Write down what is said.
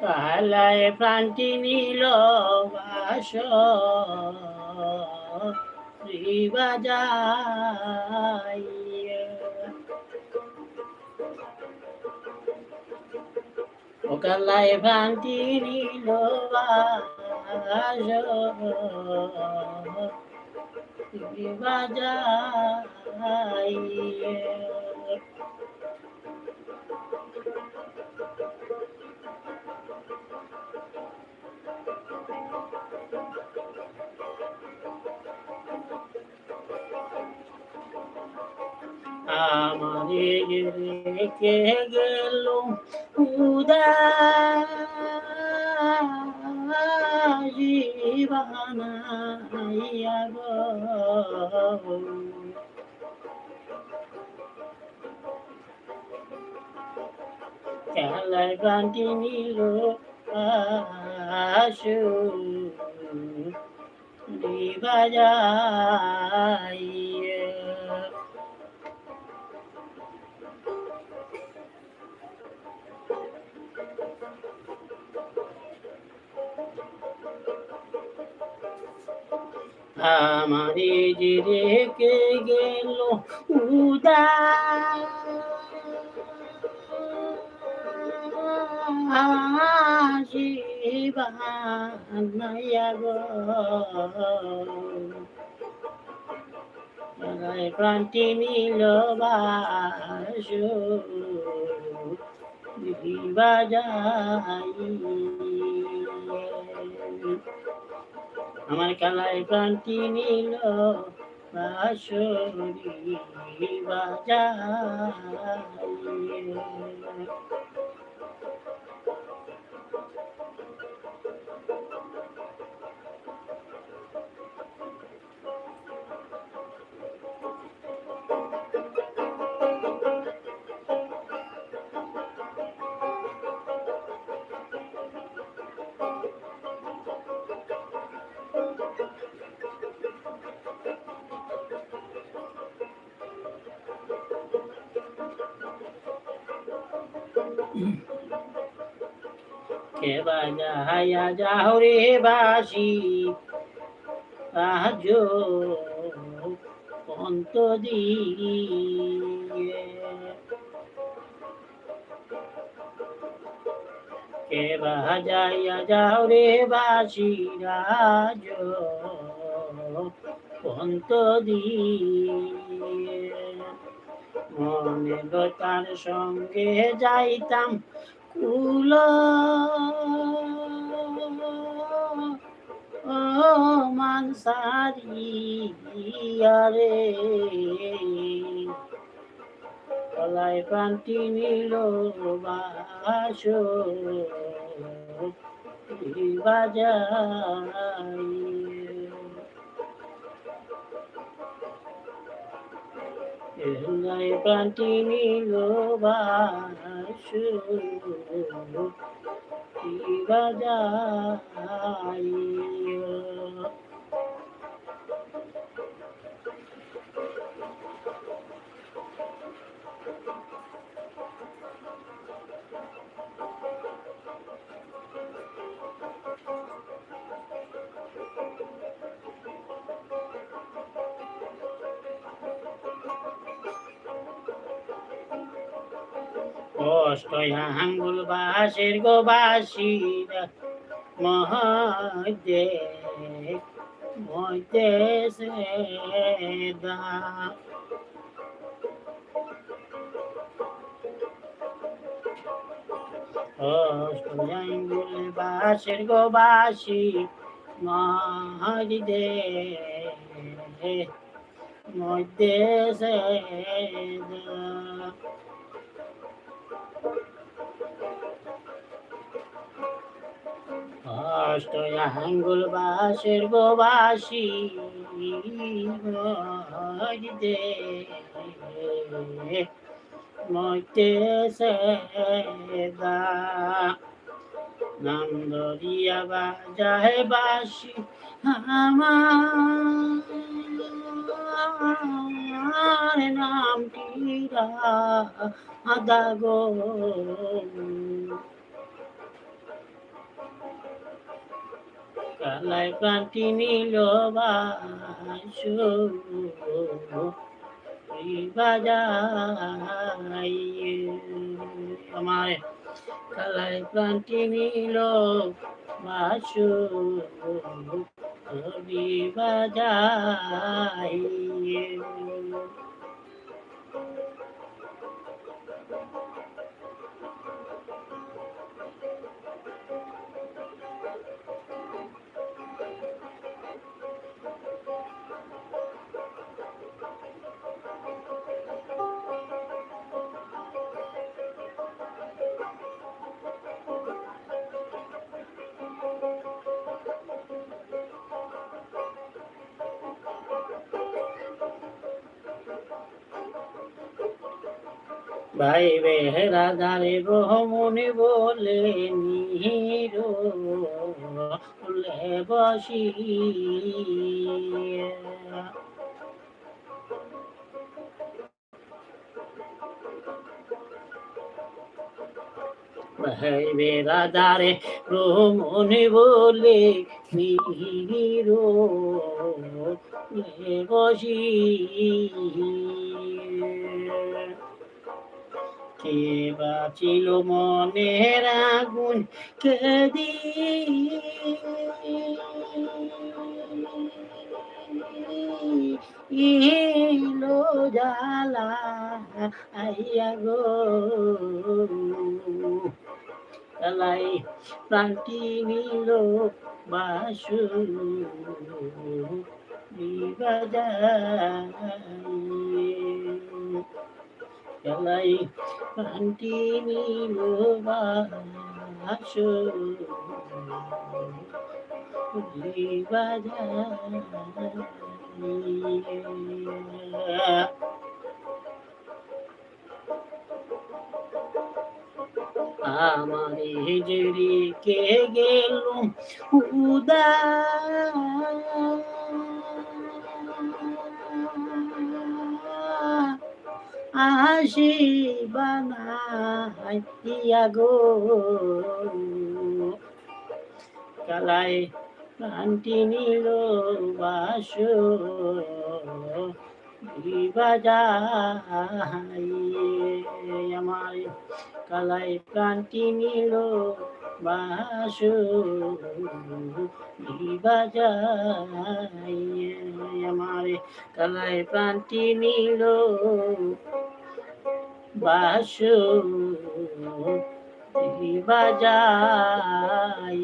কালায় প্রাণটি নীল বাস বাজাই ও কালায় প্রাণটি নীল বাস বাজাই আমারে রেখে গেল উদাসী বানাইয়া গো খেলায় গানটি নিল আসু বাজাই আমারে যে রেখে গেল উদাসী বানাইয়া গো প্রান্তি নীল বাসু বাজাই আমার খেলায় প্রান্তি নীল বাসুরি বাজাই কে বাজাইয়া যাও রে বাসি আজ অন্ত দিয়ে কে বাজাইয়া যাও রে বাসি রাজ অন্ত দিয়ে মনে তার সঙ্গে যাইতাম কুল মানসারিয়া রে কলায় প্রান্তি নীল বাস বাজাই প্রান্তি নীল বাস বাজাই কষ্ট আঙ্গুল বাসের গো বাসির মধ্যে মধ্যে কষ্ট আঙ্গুল বাসের গো বাসি মধ্যে মধ্যে কষ্ট আঙ্গুল বাসের গো বাসি মধ্যে মধ্যে নাম ধরিয়া বাজায় বাসি আমার নামটি রাধা গো কালাই প্রান্তি নীল বাসু বাজাই আমার কালাই প্রান্তি নীল বাসু বাজাই ভাই বেহরা দারে ব্রহ্মণি বলে নিরো বসি ভাই বেহরা দারে ব্রহ্মণি বলে নিরো বসি কে বাঁচিল মনের আগুন কে দিলো জ্বালা আইয়া গো জ্বালাই প্রান্তি নিল বাসু জ্বালাই প্রান্তি নিল বাসু আমার হিজড়ি কে গেলুম উদা আসি বানাই গো কালাই প্রান্তি নিল বাসু বাজাই আমার কালাই প্রান্তি নিল বাসু বাজাই আমার কালাই প্রান্তি নিল বাসু বাজাই